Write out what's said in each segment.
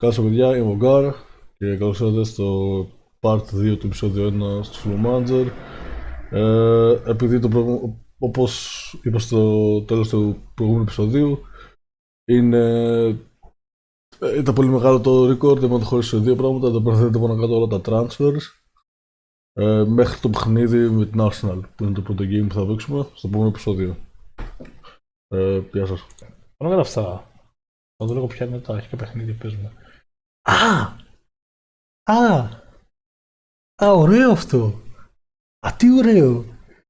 Καλώς παιδιά, είμαι ο Γκάρ και καλώς ήρθατε στο Part 2 του επεισόδιο 1 στο Flow Manager. Επειδή όπως είπα στο τέλος του προηγούμενου επεισοδίου, ήταν πολύ μεγάλο το record, είμαι το χωρίς σε δύο πράγματα, δεν προφέρετε πάνω κάτω όλα τα transfers μέχρι το παιχνίδι με την Arsenal, που είναι το πρώτο game που θα παίξουμε στο επόμενο επεισόδιο. Γεια σας. Πάνω κατά αυτά. Θα το λέγω πια μετά, έχει και παιχνίδι που παίζουμε. Α! Ωραίο αυτό! Α, τι ωραίο!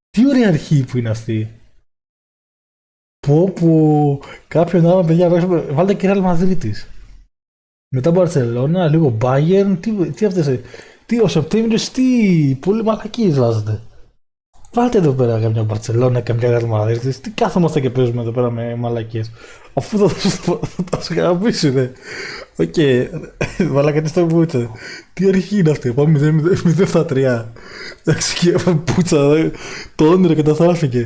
Τι ωραία αρχή που είναι αυτή! Πω, κάποιον άλλο παιδιά, βάλτε και Real Madrid. Μετά Barcelona, λίγο Bayern, τι αυτές, ο Σεπτέμβριος, τι πολύ μαλακίες βάζετε. Βάλτε εδώ πέρα καμιά Barcelona, καμιά Real Madrid, τι κάθομαστε και παίζουμε εδώ πέρα με μαλακίες. Αφού θα σου γαμίσουνε. Οκ, μαλάκα τι στο πουτσα. Τι αρχή είναι αυτή, πάμε 0 στα 3. Εντάξει και πουτσα, το όνειρο καταστράφηκε.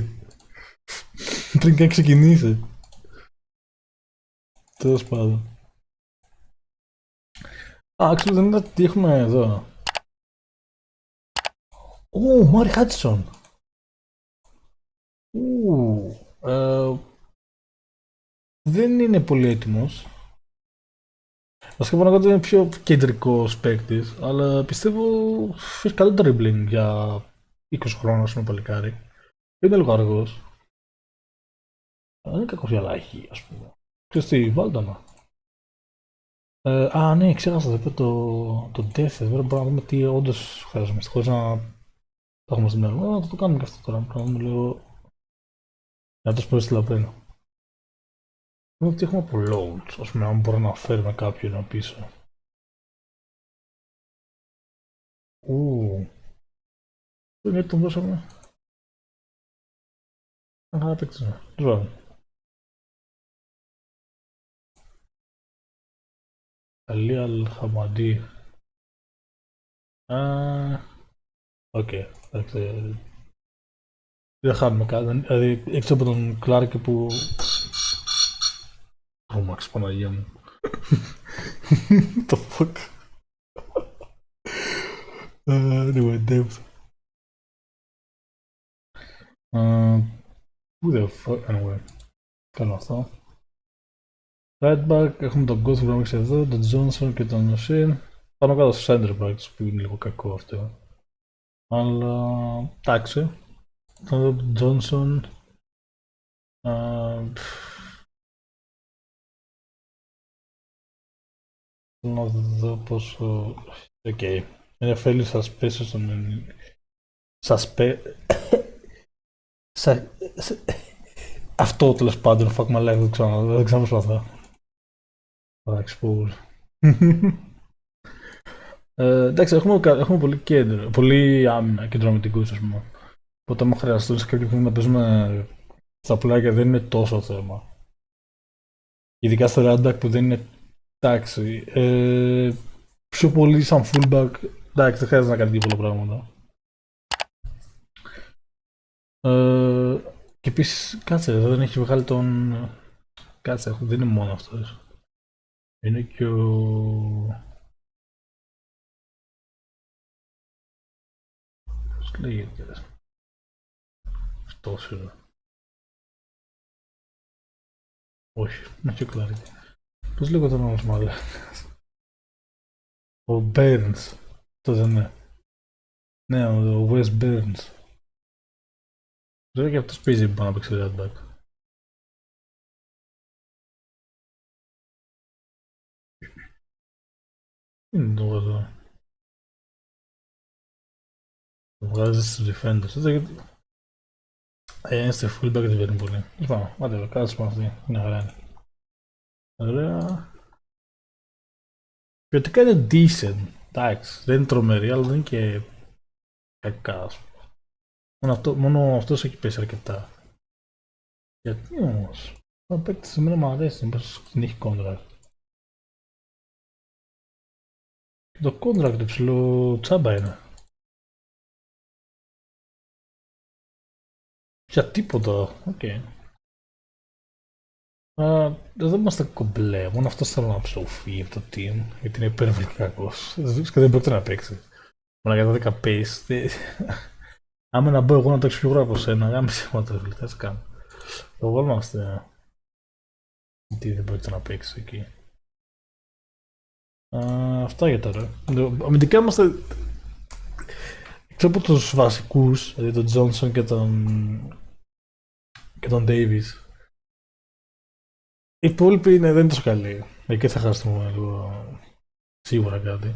Πριν καν ξεκινήσει. Τέλος πάντων. Α, ξέρω δεν είδα τι έχουμε εδώ. Ω, Μάρι Χάτσον. Δεν είναι πολύ έτοιμος. Βασικά πάνω κάτω είναι πιο κεντρικός παίκτης, αλλά πιστεύω έχει καλό dribbling για 20 χρόνια με παλικάρι. Είναι λίγο αργός. Δεν είναι κακός για λάχη, ας πούμε. Ξέρεις τι, βάλτανα. Ναι, ξέχασα να πω το Death. Τώρα μπορούμε να δούμε τι όντως χρειαζόμαστε, χωρίς να το έχουμε στην μέρα. Θα το κάνουμε και αυτό τώρα, να δούμε λίγο. Να το σπρώξει τη πριν. Δούμε τι έχουμε από loads, ας πούμε, αν μπορούμε να φέρουμε κάποιον πίσω. Γιατί τον δώσαμε. Θα παίξουμε. Ali Al-Hamadi. Οκ, εντάξει. Δεν χάνουμε κάτι. Δηλαδή, έξω από τον Κλάρκ που. Ω, Μαξ, Παναγία μου. Το fuck. Anyway, depth. Who the fuck, anyway. Κάνω αυτό. Right back, έχουμε τον Godfrey που έχει εδώ, τον Johnson και τον Machine. Πάνω κάτω στο center back που είναι λίγο κακό αυτό. Αλλά εντάξει. Θα δω τον Johnson. Να δω πόσο. Οκ. NFL σας πέσω στον. Σας πέ. Αυτό τέλος πάντων, fuck my life, δεν ξαναπροσπαθώ. Εντάξει, που. Εντάξει, έχουμε πολύ κέντρο, πολύ άμυνα κεντρομετικούς, ας πούμε. Οπότε άμα χρειαστούν σε κάποιο punto να παίζουμε στα πλάγια δεν είναι τόσο θέμα. Ειδικά στο runback που δεν είναι εντάξει. Πιο πολύ σαν fullback, εντάξει, δεν χρειάζεται να κάνει πολλά πράγματα. Και επίσης, κάτσε, εδώ δεν έχει βγάλει τον. Κάτσε, δεν είναι μόνο αυτός. Είναι και ο. Πώς λέγεται. Αυτός είναι. Όχι, είναι και ο Κλάρκ. Πώς λέγεται τον άλλος μάλλον. Ο Burns. Αυτό δεν είναι. Ναι, ο Wes Burns. Βέβαια και αυτός παίζει πάνω από 60 back. Είναι το εδώ. Το βγάζεις στους defenders. Είναι στο fullback δεν παίρνει πολύ. Λοιπόν, whatever, κάτσε με αυτή. Είναι χαρά. Ωραία. Ποιοτικά είναι decent. Εντάξει, δεν είναι τρομερή, αλλά δεν είναι και κακά, ας πούμε. Μόνο αυτός έχει πέσει αρκετά. Γιατί όμως. Ο παίκτης εμένα μου αρέσει, μήπως την έχει contract. Και το contract του ψηλό τσάμπα είναι. Για τίποτα, οκ. Δεν είμαστε κομπλέ, μόνο αυτό θέλω να ψοφεί από το team, γιατί είναι υπερβολικά κακός. Δεν πρόκειται να παίξει. Μόνο για τα 10 pace. Άμα να μπω εγώ να παίξω πιο γρήγορα από σένα, γάμισε μα το φιλτές κάνω. Το βάλμαστε. Γιατί δεν πρόκειται να παίξει εκεί. Αυτά για τώρα. Αμυντικά είμαστε. Ξέρω από τους βασικούς, δηλαδή τον Johnson και τον Davis. Οι υπόλοιποι δεν είναι τόσο καλοί. Εκεί θα χάσουμε λίγο σίγουρα κάτι.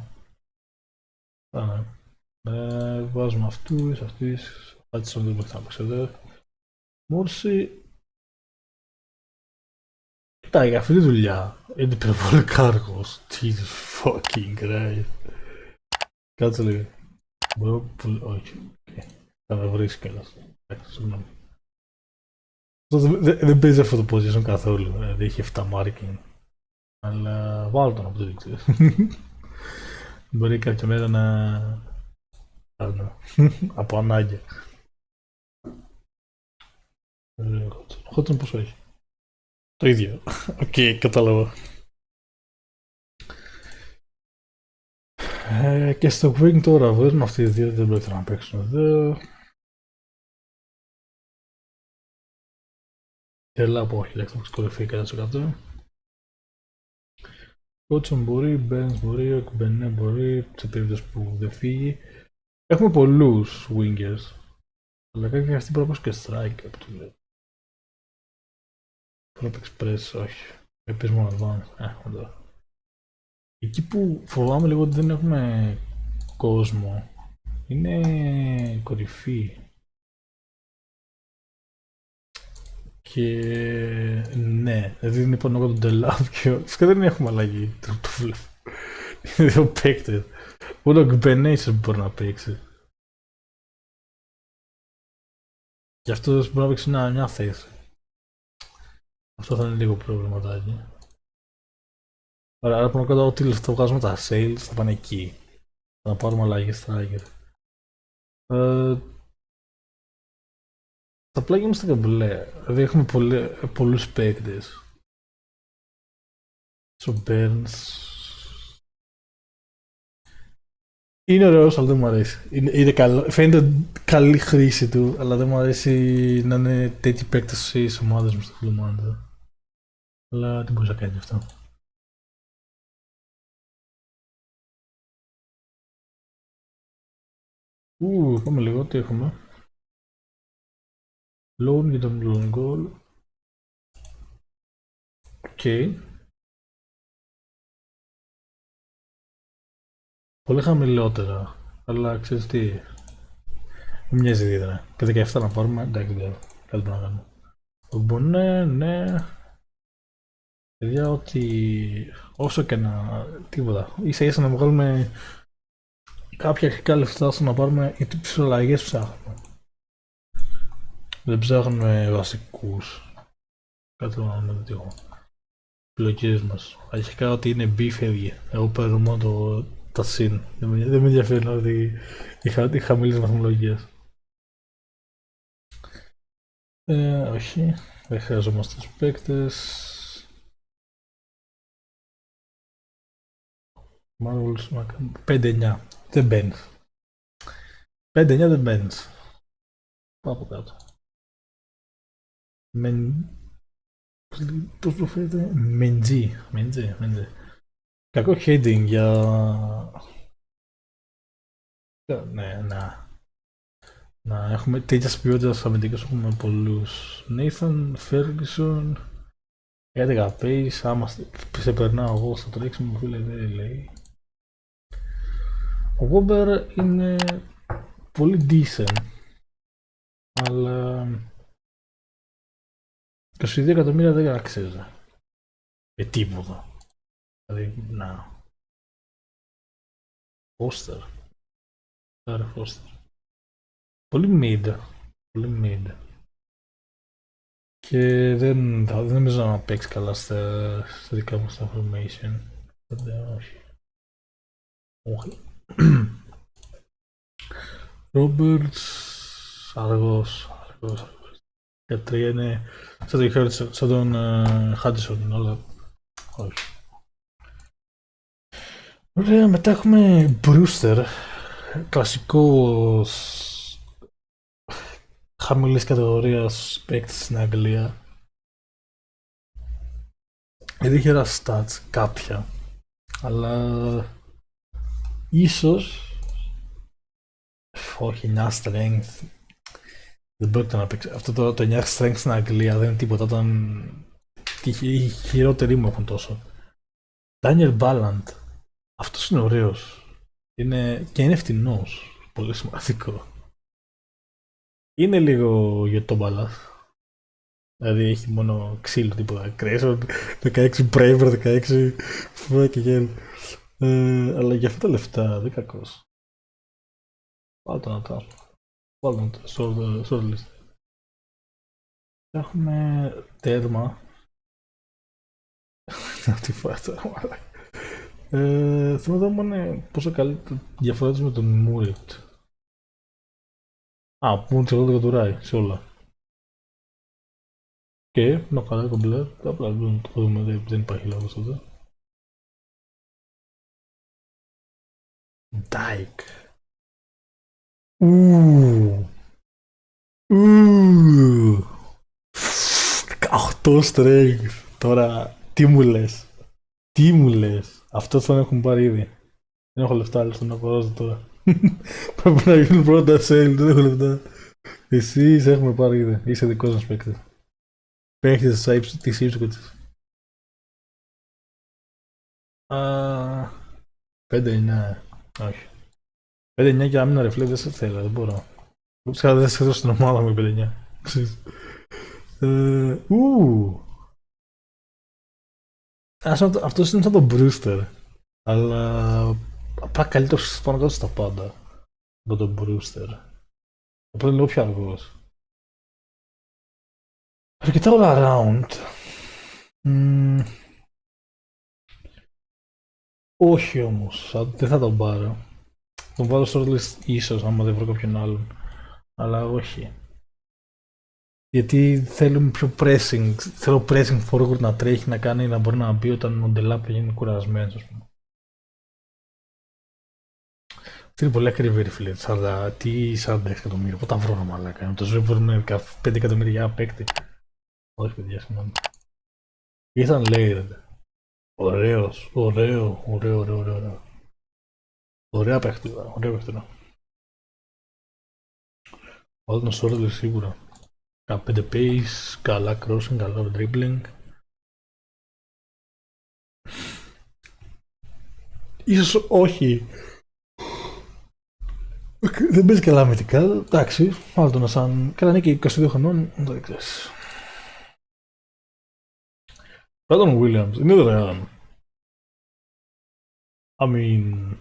Βάζουμε αυτούς. Άτσον δεν μπορεί να παίξει εδώ. Μόρση. Κοιτά, για αυτή τη δουλειά είναι υπερβολικά αργός. Jesus fucking Christ. Κάτσε λίγο. Μπορώ όχι. Θα με βρεις κιόλας. Συγγνώμη. Δεν παίζει αυτό το position καθόλου. Δηλαδή έχει 7 marking. Αλλά βάλω τον από το δίκτυο. Μπορεί κάποια μέρα να. Από ανάγκη. Χότσον πόσο έχει. Το ίδιο. Οκ, κατάλαβα. Και στο Wing τώρα βγάζουμε αυτοί οι δύο, δεν πρόκειται να παίξουν εδώ. Έλα από όχι, λέξτε κορυφή 100%. Κότσον μπορεί, Μπένς μπορεί, ο Κουμπενέ μπορεί, σε περίπτωση που δεν φύγει. Έχουμε πολλούς wingers. Αλλά κάποια αυτή πρέπει να και strike από το λέω. Prop Express, όχι. Πες μόνο advance. Εδώ. Εκεί που φοβάμαι λίγο ότι δεν έχουμε κόσμο είναι κορυφή. Και ναι, δηλαδή είναι πάνω από τον Τελάβ και φυσικά δεν έχουμε αλλαγή. Το βλέπω. Είναι δύο παίκτες. Μόνο ο Γκμπενέισερ μπορεί να παίξει. Γι' αυτό μπορεί να παίξει μια θέση. Αυτό θα είναι λίγο προβληματάκι. Ωραία, άρα πάνω κάτω ό,τι λεφτά βγάζουμε τα sales θα πάνε εκεί. Θα πάρουμε αλλαγές striker. Τα πλάγια είμαστε καμπλέ. Δηλαδή έχουμε πολλούς παίκτες. Στο Burns. Είναι ωραίος, αλλά δεν μου αρέσει. Είναι καλό. Φαίνεται καλή χρήση του, αλλά δεν μου αρέσει να είναι τέτοιοι παίκτες στις ομάδες μου στο φιλομάντα. Αλλά τι μπορείς να κάνει αυτό. Πάμε λίγο, τι έχουμε. Loan για τον loan goal. Οκ. Πολύ χαμηλότερα. Αλλά ξέρεις τι. Δεν μοιάζει ιδιαίτερα. Και 17 να πάρουμε, εντάξει δεν κάτι να κάνουμε. Ο Μπονέ, ναι. Παιδιά, ότι όσο και να. Τίποτα. Ίσα ίσα να βγάλουμε κάποια αρχικά λεφτά ώστε να πάρουμε γιατί τις αλλαγές ψάχνουμε. Δεν ψάχνουμε βασικούς. Κάτι να δούμε τι έχω. Επιλογές μας. Αρχικά ότι είναι B φεύγει. Εγώ παίρνω μόνο τα συν. Δεν με ενδιαφέρει ότι οι χαμηλές βαθμολογίες. Όχι. Δεν χρειαζόμαστε τους παίκτες. Marvels 5-9. Δεν μπαίνεις. 5-9 δεν μπαίνεις. Πάω από κάτω. Πώς προφέρεται. Μεντζή. Κακό heading για. Ναι, να έχουμε τέτοιας ποιότητας αμυντικές, έχουμε πολλούς. Nathan, Ferguson, 11 pace, άμα σε περνάω εγώ στο τρέξιμο φίλε δεν λέει. Ο Wobber είναι πολύ decent, αλλά 22 εκατομμύρια δεν αξίζει. Τίποτα. Δηλαδή, να. Foster. Άρα Foster. Πολύ mid. Και δεν νομίζω να παίξει καλά στα δικά μου στα formation. Όχι. Roberts, αργός. Για 3 είναι σαν τον Χάντσον, αλλά όχι. Ωραία, μετά έχουμε Brewster, κλασικός χαμηλής κατηγορίας παίκτης στην Αγγλία. Είχε ένα stats κάποια, αλλά ίσως όχι 9 strength. Δεν πρόκειται να παίξει. Αυτό το 9 strength στην Αγγλία δεν είναι τίποτα. Οι χειρότεροι μου έχουν τόσο. Daniel Ballant. Αυτός είναι ωραίος. Και είναι φτηνός. Πολύ σημαντικό. Είναι λίγο για τον μπαλάς. Δηλαδή έχει μόνο ξύλο, τίποτα. Crayson, 16 Braver, 16 fucking hell. Αλλά για αυτά τα λεφτά δεν κακός. Βάλτε να τα. Βάλτε να τα shortlist. Έχουμε τέρμα. Τι φάτα, μάλλον. Θέλω να δούμε πόσο καλή διαφορά της με τον Μούριτ. Που είναι τσεγόντο και του Ράι, σε όλα. Και, να καλά κομπλέ, απλά δεν το δούμε, δεν υπάρχει λόγος εδώ. Ντάικ. 18 strength. Τώρα, τι μου λες. Αυτό τον έχουν πάρει ήδη. Δεν έχω λεφτά, αλλά στον αγοράζω τώρα. Πρέπει να γίνουν πρώτα sale, δεν έχω λεφτά. Εσείς έχουμε πάρει ήδη, είσαι δικός μας παίκτης. Παίκτης της ύψης. 5-9, όχι. 5-9 και άμυνα ρεφλέ δεν σε θέλω, δεν μπορώ. Ψάχνω δεν σε έδω στην ομάδα μου 5-9. Αυτός είναι σαν τον Brewster, αλλά απλά καλύτερος πάνω κάτω στα πάντα από τον Brewster. Οπότε είναι λίγο πιο αργός. Αρκετά all around. Όχι όμως, δεν θα τον πάρω. Τον βάλω στο shortlist ίσως, άμα δεν βρω κάποιον άλλον. Αλλά όχι. Γιατί θέλουμε πιο pressing. Θέλω pressing forward να τρέχει, να κάνει, να μπορεί να μπει όταν ο Ντελάπ γίνει κουρασμένος, ας πούμε. Αυτό είναι πολύ ακριβή, ρε φίλε. Τι 40 εκατομμύρια, πού τα βρω να μαλάκα. Να το ζωή βρούμε 5 εκατομμύρια παίκτη. Όχι, παιδιά, συγγνώμη. Ήταν layered. Ωραίος, ωραίο. Ωραία παίχτηδα. Όλα τον shortlist σίγουρα. 5 pace, καλά crossing, καλά dribbling. Ίσως όχι. Δεν παίζει καλά αμυντικά, εντάξει. Βάλτε τον σαν. Καλά, είναι και 22 χρονών, δεν το ξέρεις. Brandon Williams, είναι δωρεάν. I mean,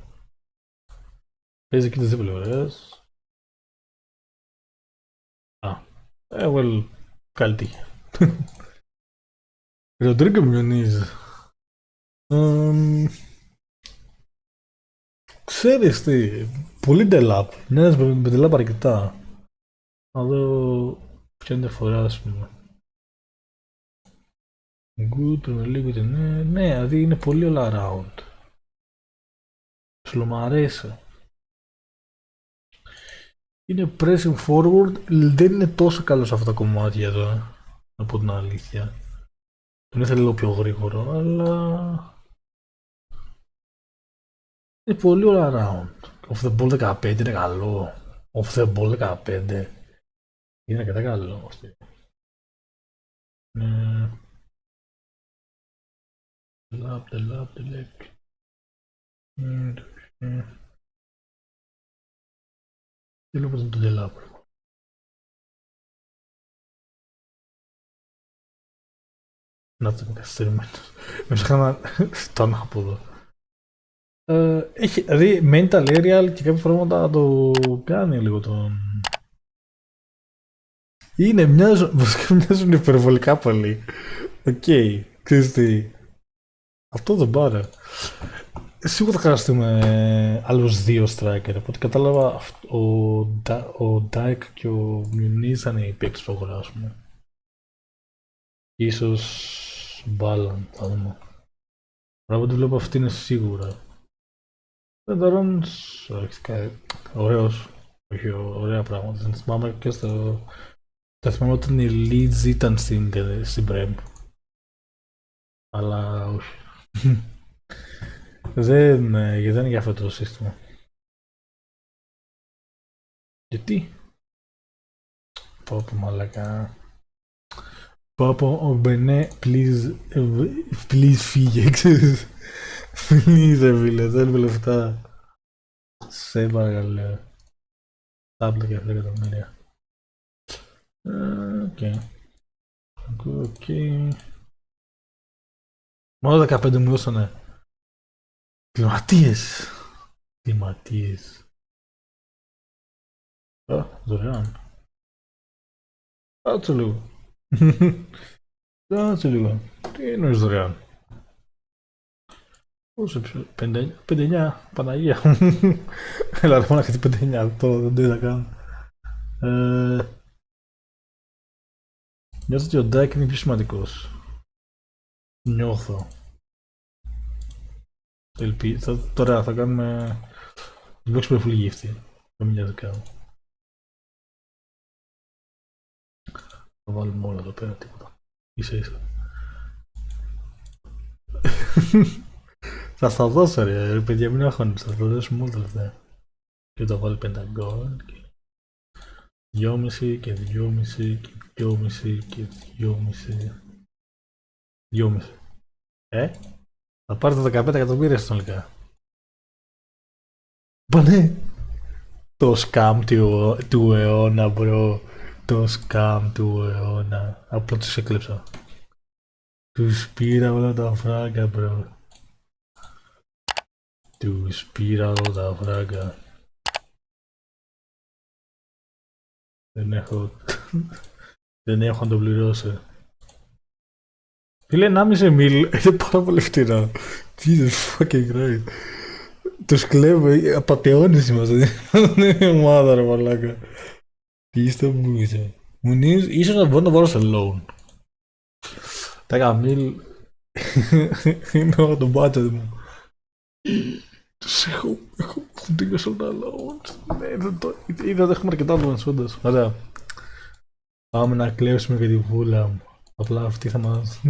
παίζει και τις δύο πλευρές. Well, καλή τύχη. Ροντρίγκο Μιονίζ. Ξέρεις τι, πολύ ντελάπ. Ναι, με ντελάπ αρκετά. Να δω ποια είναι η διαφορά, ας πούμε. Good, λίγο και ναι, δηλαδή είναι πολύ all around. Σου μ' αρέσει. Είναι pressing forward, δεν είναι τόσο καλό σε αυτά τα κομμάτια εδώ, να πω την αλήθεια. Τον ήθελα λίγο πιο γρήγορο, αλλά είναι πολύ all around. Off the ball 15 είναι καλό. Off the ball 15 είναι αρκετά καλό. Delap. Τι λέω πως είναι το Delap. Να το είναι καθυστερημένος. Με ψάχνα τον από εδώ. Έχει, δηλαδή mental aerial και κάποια πράγματα το κάνει λίγο τον. Μοιάζουν υπερβολικά πολύ. Οκ, ξέρεις τι. Αυτό δεν πάρε. Σίγουρα θα χρειαστούμε άλλους δύο striker. Από ό,τι κατάλαβα, ο Dijk και ο Muniz θα είναι οι παίκτες που αγοράσουμε. Ίσως Μπάλαν, θα δούμε. Τώρα που τη βλέπω αυτή είναι σίγουρα. Βενταρόνς, ωραίος. Όχι, ωραία πράγματα. Δεν θυμάμαι και στο... Θα θυμάμαι όταν η Leeds ήταν στην Prem. Αλλά όχι. δεν είναι για αυτό το σύστημα. Γιατί? Πω πω μαλακά. Πω πω, ο Μπενέ, please φύγε, ξέρεις. Please, φίλε, θέλουμε λεφτά. Σε παρακαλώ. Τάπλα και 7 εκατομμύρια. Οκ. Μόνο 15 μου δώσανε. Κλιματίες. Κλιματίες. Δωρεάν. Κάτσε λίγο. Κάτσε λίγο. Τι εννοείς δωρεάν? Πόσο 59, Παναγία. Έλα ρε μόνο και 59, τώρα δεν θα κάνω. Νιώθω ότι ο Ντάκ είναι πιο σημαντικός. Νιώθω. Τώρα θα κάνουμε... Θα παίξουμε full gifty. Δεν με νοιάζει καν. Θα βάλουμε όλα εδώ πέρα, τίποτα. Ίσα ίσα. Θα στα δώσω ρε παιδιά, μην αγχώνεις, θα τα δώσουμε όλα τα λεφτά. Και θα βάλει 5 gold και 2,5 και 2,5 και 2,5 και 2,5. 2,5. Θα πάρετε 15 εκατομμύρια συνολικά. Πάνε. Το scam του αιώνα, μπρο. Το scam του αιώνα. Απλά τους έκλεψα. Τους πήρα όλα τα φράγκα, μπρο. Τους πήρα όλα τα φράγκα. Δεν έχω να το πληρώσω. Φίλε, 1,5 μίλ είναι πάρα πολύ φτηνά. Jesus fucking Christ. Τους κλέβω, απατεώνες είμαστε. Δεν είναι ομάδα ρε μαλάκα. Τι είστε που είσαι. Μουνίς, ίσως να μπορώ να βάλω σε loan. Τα 10 μίλ είναι όλο το budget μου. Τους έχω τελειώσει όλα τα loans. Ναι, δεν έχουμε αρκετά loans όντως. Ωραία. Πάμε να κλέψουμε και τη βούλα μου. Απλά αυτή θα μας...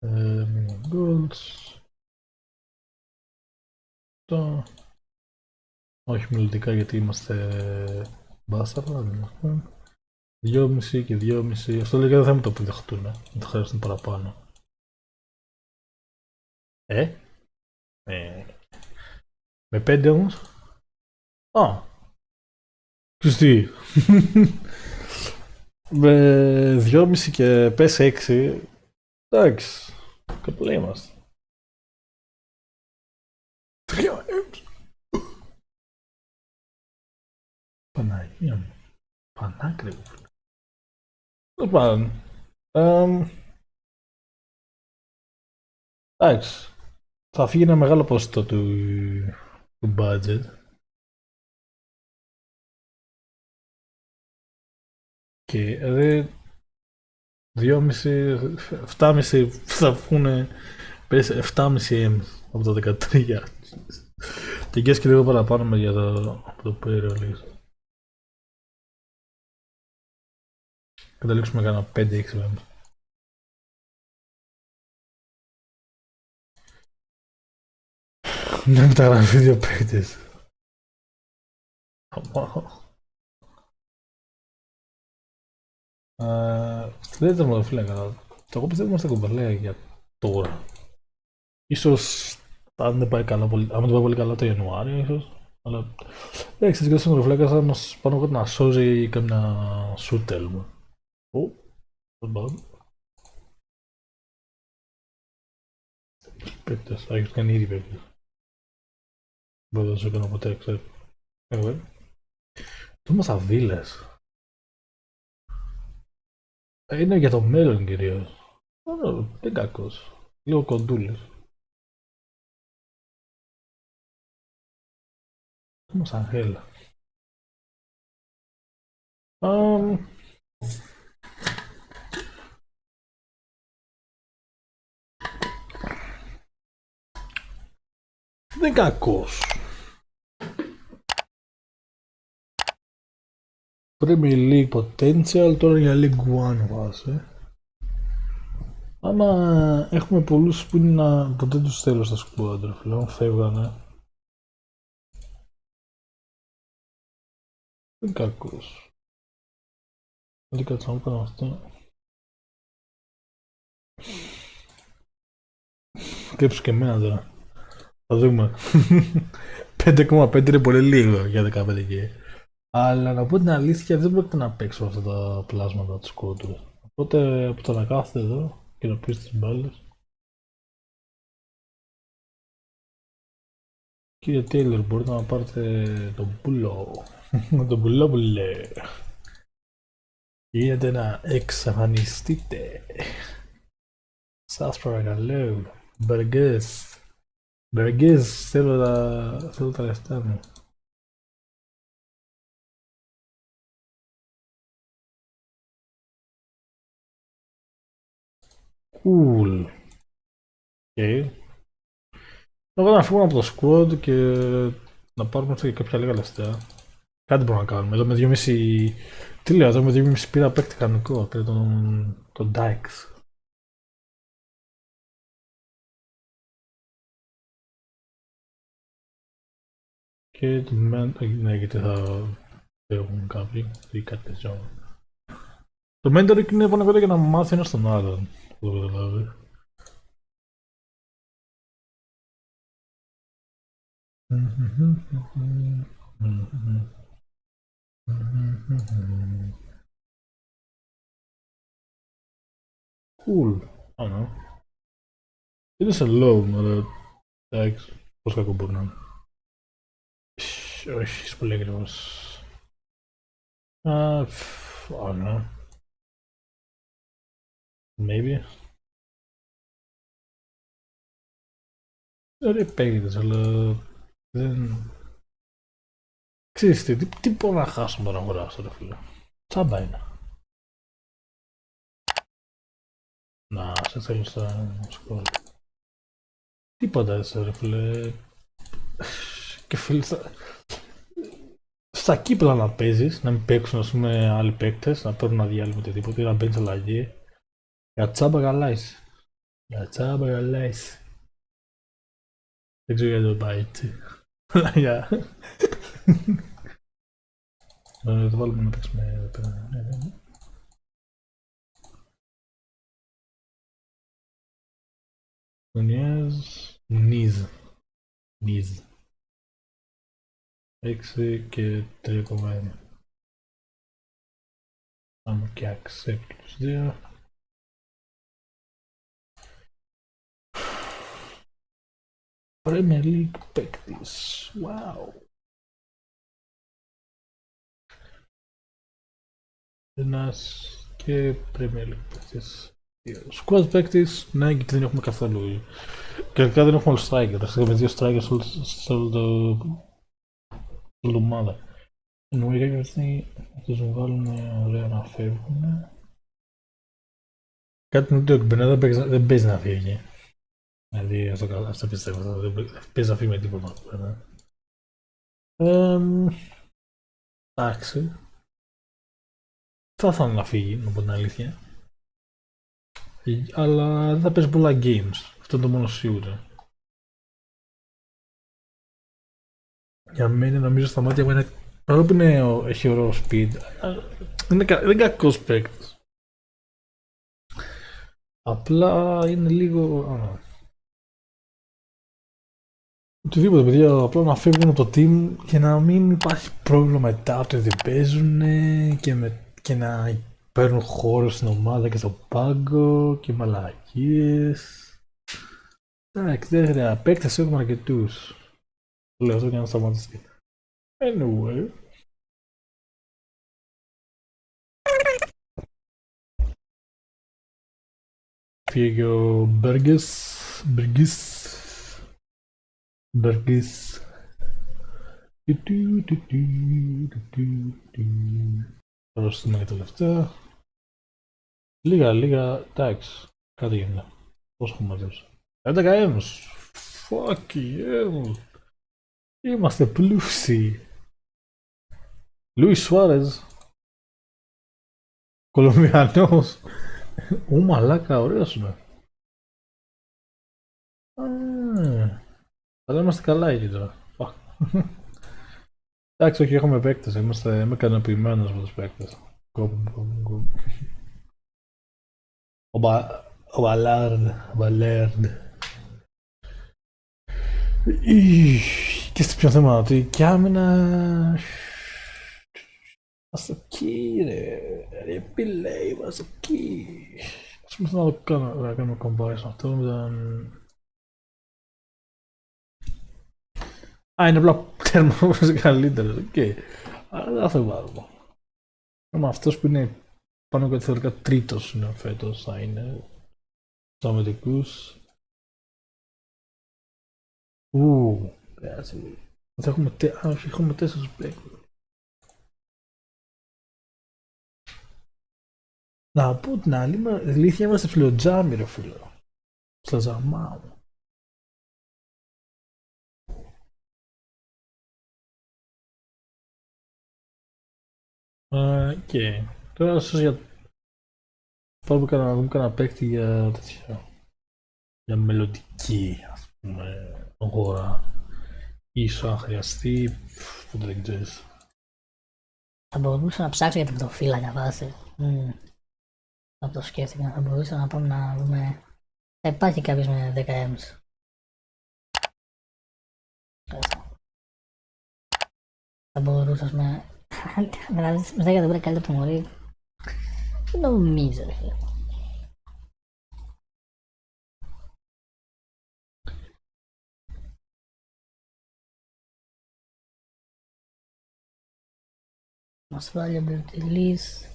Minimum goals. Όχι μελλοντικά γιατί είμαστε μπάσταρδα, δεν έχουμε. 2,5 και 2,5. Αυτό λέει δεν θα μου το επιδεχτούν, δεν θα χρειαστούν παραπάνω. Με 5 όμως. Ξέρεις τι. Με 2,5 και πες 6. Εντάξει. Καπλά είμαστε. 3 Παναγία μου. Πανάκριβο. Τέλος πάντων. Εντάξει. Θα φύγει ένα μεγάλο ποσοστό του budget. Και 2,5, 7,5 θα βγουν 7,5M από τα 13. Τελειώσει και λίγο παραπάνω για το payroll. Καταλήξουμε κάνα 5-6M. Να μεταγραφεί 2 παίκτες. Δεν ήταν μόνο φίλε καλά. Το εγώ πιστεύω είμαστε κομπαλέα για τώρα. Ίσως αν δεν πάει καλά, αν δεν πάει πολύ καλά το Ιανουάριο ίσως. Αλλά εντάξει, έτσι ο Ροφλέκας θα μας πάνω κάτω να σώζει κάμια σου τέλμα. Δεν πάω. Παίκτες, θα έχεις κάνει ήδη παίκτες. Δεν θα σου έκανα ποτέ, ξέρω. Το μας αβίλες. Είναι για το μέλλον κυρίως. Δεν κακός. Λίγο κοντούλες. Όμως Αγγέλα. Αμ, δεν είναι κακός. Premier League potential, τώρα για League One βάζει. Άμα έχουμε πολλούς που είναι που δεν τους θέλω στα squad, φίλε, φεύγανε. Δεν είναι κακός. Δεν κάτσε να κάνω αυτό. Κρύψου και εμένα τώρα. Θα δούμε. 5,5 είναι πολύ λίγο για 15 και. Αλλά να πω την αλήθεια, δεν πρόκειται να παίξω αυτά τα πλάσματα του σκότου. Οπότε από το να κάθετε εδώ και να πεις τις μπάλες. Κύριε Τέιλορ, μπορείτε να πάρετε τον πουλό. Τον πουλόπουλε. Γίνεται να εξαφανιστείτε. Σας παρακαλώ. Μπεργκές. Μπεργκές, θέλω τα λεφτά μου. Cool. Okay. Να φύγουμε από το squad και να πάρουμε και κάποια λίγα λεφτά. Κάτι μπορούμε να κάνουμε. Εδώ με 2,5. Τι λέω, εδώ με 2,5 πήρα παίκτη κανονικό. Πήρα τον Dykes. Και το Mentor. Ναι, γιατί θα έχουν κάποιοι ή κάτι τέτοιο. Το Mentor είναι πάνω για να μάθει ένα τον άλλον. Το καταλάβει. Cool. I don't know. Είναι σε low, αλλά εντάξει, πώς κακό μπορεί να είναι. Όχι, είσαι πολύ ακριβώς. I don't know. Maybe. Ωραία παίκτες, αλλά δεν... Ξέρεις τι μπορώ να χάσω τώρα να αγοράσω, ρε φίλε. Τσάμπα είναι. Να, σε θέλω στα σχόλια. Τίποτα έτσι, ρε φίλε. Και φίλε, στα κύπελα να παίζεις, να μην παίξουν ας πούμε άλλοι παίκτες, να παίρνουν αδιάλειμμα οτιδήποτε, να μπαίνεις αλλαγή. Για τσάμπα καλά είσαι. Για τσάμπα καλά είσαι. Δεν ξέρω γιατί το πάει έτσι. Για... Θα βάλουμε να παίξουμε εδώ πέρα. Νιζ. 6 και 3,1. Πάμε και accept τους δύο. Premier League παίκτης. Wow. Ένας και Premier League παίκτης. Squad παίκτης, ναι, γιατί δεν έχουμε καθόλου. Και αρχικά δεν έχουμε all striker. Θα έχουμε δύο strikers σε όλη την ομάδα. Εννοεί κάποια στιγμή θα τους βγάλουμε ωραία να φεύγουν. Κάτι μου το εκπαινά δεν παίζει να φύγει. Δηλαδή αυτό πιστεύω, δεν παίζει να φύγει με τίποτα. Εντάξει. Θα ήθελα να φύγει, να πω την αλήθεια. Αλλά δεν θα παίζει πολλά games. Αυτό είναι το μόνο σίγουρο. Για μένα νομίζω στα μάτια μου είναι. Παρόλο που έχει ωραίο speed, δεν είναι κακός παίκτης. Απλά είναι λίγο. Οτιδήποτε παιδιά, απλά να φεύγουν από το team και να μην υπάρχει πρόβλημα μετά ότι δεν παίζουν και να παίρνουν χώρο στην ομάδα και στο πάγκο και μαλακίες. Εντάξει, δεν χρειάζεται. Παίκτες έχουμε αρκετούς. Το λέω αυτό για να σταματήσει. Anyway. Φύγε ο Μπέργκες. Τώρα στείλουμε και τελευταία. Λίγα, εντάξει. Κάτι γίνεται. Πόσο έχουμε μαζέψει. 11 M's. Fuck yeah. Είμαστε πλούσιοι. Λούις Σουάρεζ. Κολομβιανός. Ω μαλάκα, ωραίος είναι. Αλλά είμαστε καλά εκεί τώρα. Εντάξει, όχι, έχουμε παίκτες. Είμαι ικανοποιημένος με τους παίκτες. Ο Μπαλέρντ. Και στο πιο θέμα, ότι κι άμυνα... Είμαστε εκεί ρε πιλέ, είμαστε εκεί. Ας πούμε να κάνουμε comparison αυτό με τον... είναι απλά τέρμα όπως καλύτερος, οκ. Αλλά δεν θα το βάλουμε. Αλλά αυτός που είναι πάνω από θεωρητικά τρίτος είναι φέτος, θα είναι στους αμυντικούς. Κάτσε. Έχουμε 4 παίκτες. Να πω την άλλη, ηλίθεια είμαστε φιλοτζάμι ρε φίλο. Στα ζαμά μου. Και τώρα σας για... Πάμε να δούμε κανένα παίκτη για τέτοια... Για μελλοντική, ας πούμε, αγορά. Ίσως αν χρειαστεί, ποτέ δεν ξέρεις. Θα μπορούσα να ψάξω για την πρωτοφύλακα βάση. Θα το σκέφτηκα. Θα μπορούσα να πάμε να δούμε. Θα υπάρχει κάποιος με 10 M's. Θα μπορούσα με... Δηλαδή με 10 δεν βρει καλύτερο το μωρί. Δεν νομίζω ρε φίλε. Αυστράλια, Μπερτιλής.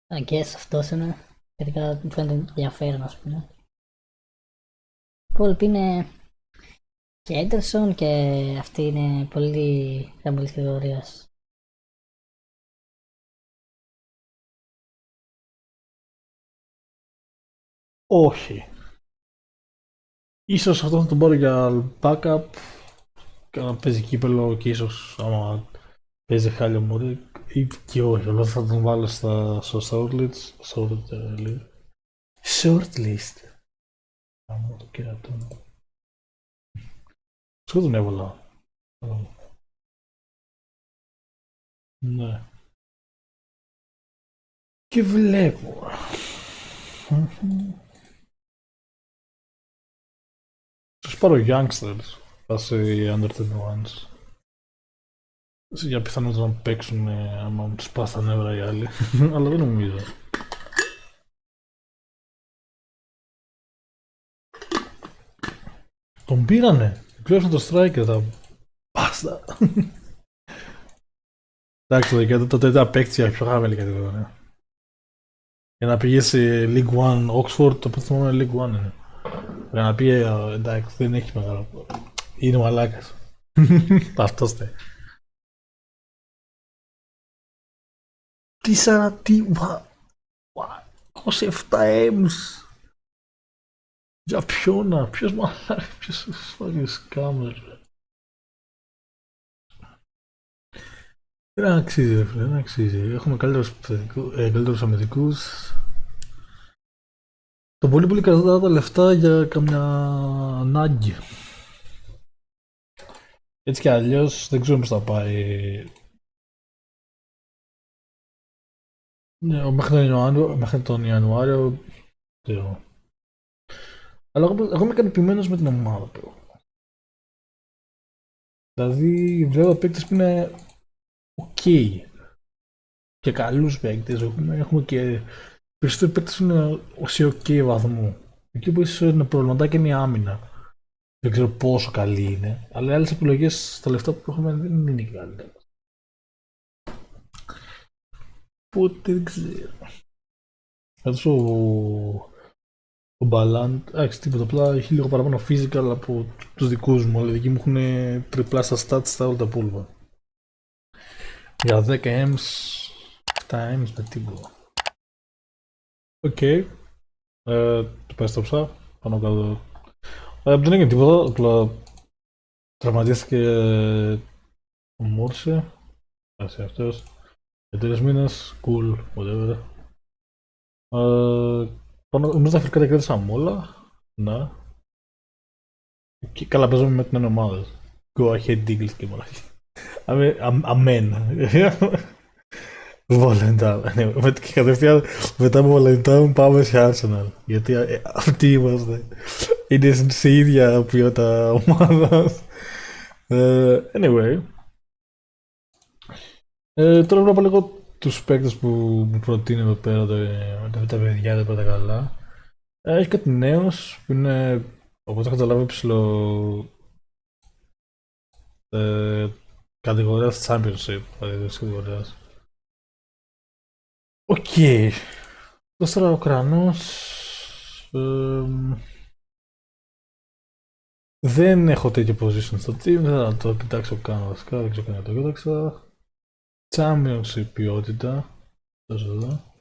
Αγγές αυτός είναι. Σχετικά μου φαίνεται ενδιαφέρον ας πούμε. Πολ είναι και Έντερσον και αυτή είναι πολύ χαμηλής κατηγορίας. Όχι. Ίσως αυτό θα τον πάρω για backup. Να παίζει κύπελο και ίσως άμα παίζει χάλιο μωρί ή και όχι, αλλά θα τον βάλω στο shortlist. Άμα το κερατό μου. Σου τον έβαλα. Ναι. Και βλέπω. Τους πάρω youngsters. Βάσει under 21s. Για πιθανότητα να παίξουν άμα τους πας τα νεύρα οι άλλοι. Αλλά δεν νομίζω. Τον πήρανε. Κλέψαν το striker τα πάστα. Εντάξει, τότε ήταν παίκτη για πιο χαμηλή κατηγορία. Για να πήγε σε League One Oxford, το πρώτο μόνο League One είναι. Για να πει εντάξει, δεν έχει μεγάλο. Είναι μαλάκας. Αυτός θε. Τι 27 M's. Για ποιον, ποιος μαλάκα, ποιος φάγες κάμερ. Δεν αξίζει ρε φίλε, δεν αξίζει. Έχουμε καλύτερους αμυντικούς. Το πολύ πολύ κρατά τα λεφτά για καμιά ανάγκη. Έτσι κι αλλιώς δεν ξέρω πώς θα πάει. Ναι, μέχρι τον Ιανουάριο ξέρω. Αλλά εγώ είμαι ικανοποιημένος με την ομάδα που. Δηλαδή βλέπω παίκτες που είναι ok. Και καλούς παίκτες έχουμε και περισσότεροι παίκτες είναι σε ok βαθμό. Εκεί που ίσως είναι προβληματάκι είναι η άμυνα. Δεν ξέρω πόσο καλή είναι, αλλά οι άλλες επιλογές στα λεφτά που έχουμε δεν είναι καλύτερα. Οπότε δεν ξέρω. Αυτός ο Μπαλάντ, εντάξει τίποτα, απλά έχει λίγο παραπάνω physical από τους δικούς μου, αλλά οι δικοί μου έχουν τριπλά στα stats στα όλα τα πούλβα. Για 10 M's, 7 M's με τίποτα. Οκ. Το πέστρεψα, πάνω κάτω. Δεν έγινε τίποτα, απλά τραυματίστηκε ο Μόρσε. Άσαι αυτός. Για 3 μήνες, cool, whatever. Νομίζω τα Αφρικά τα κράτησαμε όλα. Ναι. Και καλά παίζουμε με την ομάδα. Go ahead Eagles και μαλάκι. Αμέν. Βολεντάουν. Και κατευθείαν μετά από Βολεντάουν πάμε σε Arsenal. Γιατί αυτοί είμαστε. Είναι σε ίδια ποιότητα ομάδας. Anyway. Τώρα βλέπω λίγο τους παίκτες που μου προτείνει εδώ πέρα τα παιδιά εδώ πέρα καλά. Έχει κάτι νέος που είναι, όπως έχω καταλάβει, ψηλό κατηγορίας Championship, δηλαδή της κατηγορίας. Οκ. Τώρα ο Ουκρανός δεν έχω τέτοιο position στο team, δεν θα το κοιτάξω καν βασικά, δεν ξέρω καν να το κοίταξα. Championship ποιότητα, τόσο εδώ.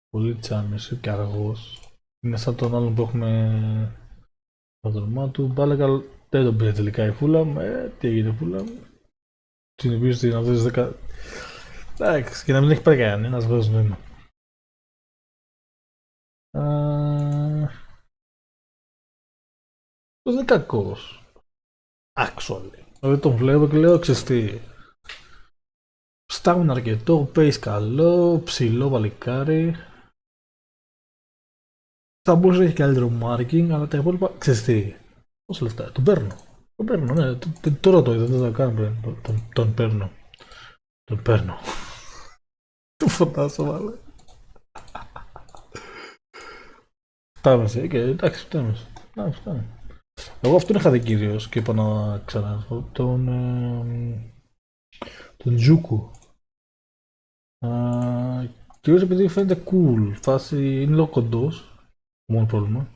Πολύ Championship και αργός. Είναι σαν τον άλλον που έχουμε το όνομά του. Μπάλακαλ δεν τον πήρε τελικά η Fulham. Τι έγινε η Fulham. Συνεπίζει να δώσει 10. Εντάξει, και να μην έχει πάρει κανένας βγάζει νόημα. Δεν είναι κακός. Actually. Δηλαδή τον βλέπω και λέω ξέρεις τι. Στάμουν αρκετό, pace καλό, ψηλό παλικάρι. Θα μπορούσε να έχει καλύτερο marking, αλλά τα υπόλοιπα ξέρεις τι. Πόσα λεφτά, τον παίρνω. Τον παίρνω, ναι. Τώρα το είδα, δεν θα κάνω πριν. Τον παίρνω. Τον παίρνω. Του φωτάσω, βάλε. Φτάμε, και εντάξει, φτάμε. Να, φτάμε. Εγώ αυτόν είχα δει κυρίως και είπα να ξανάρθω. Τον Τζούκου. Κυρίως επειδή φαίνεται cool. Φάση είναι λίγο κοντός. Μόνο πρόβλημα.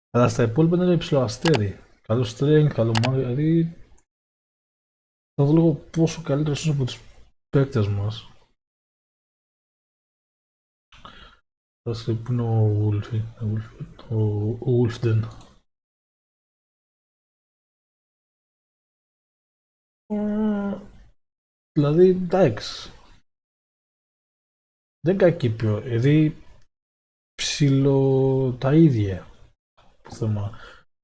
Αλλά στα υπόλοιπα είναι υψηλό αστέρι. Καλό strength, καλό μάτι, δηλαδή θα δω λίγο πόσο καλύτερος είναι από τους παίκτες μας. Θα σε που είναι ο Wolfie, ο Wolfden. Δηλαδή εντάξει. Δεν κακή πιο, δηλαδή ψηλο τα ίδια το θέμα.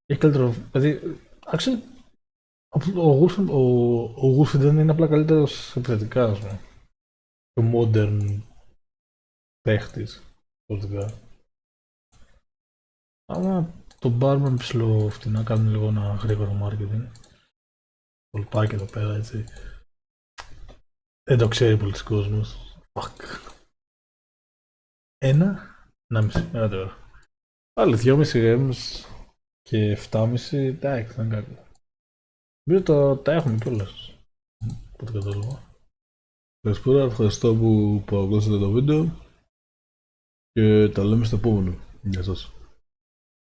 Έχει καλύτερο, δηλαδή, actually, ο Wolfie δεν είναι απλά καλύτερος επιθετικά, ας πούμε. Ο modern παίχτης, φορτικά. Άμα τον πάρουμε ψηλό φτηνά, κάνουμε λίγο ένα γρήγορο marketing. Κολπάκι εδώ πέρα, έτσι. Δεν το ξέρει πολλοί κόσμος. Fuck. 1,5 τώρα. Πάλι 2,5 games και 7,5, εντάξει, δεν είναι κακό. Νομίζω τα έχουμε κιόλας. Πότε κατάλαβα. Καλησπέρα, ευχαριστώ που παρακολουθήσατε το βίντεο και τα λέμε στο επόμενο. Γεια σας.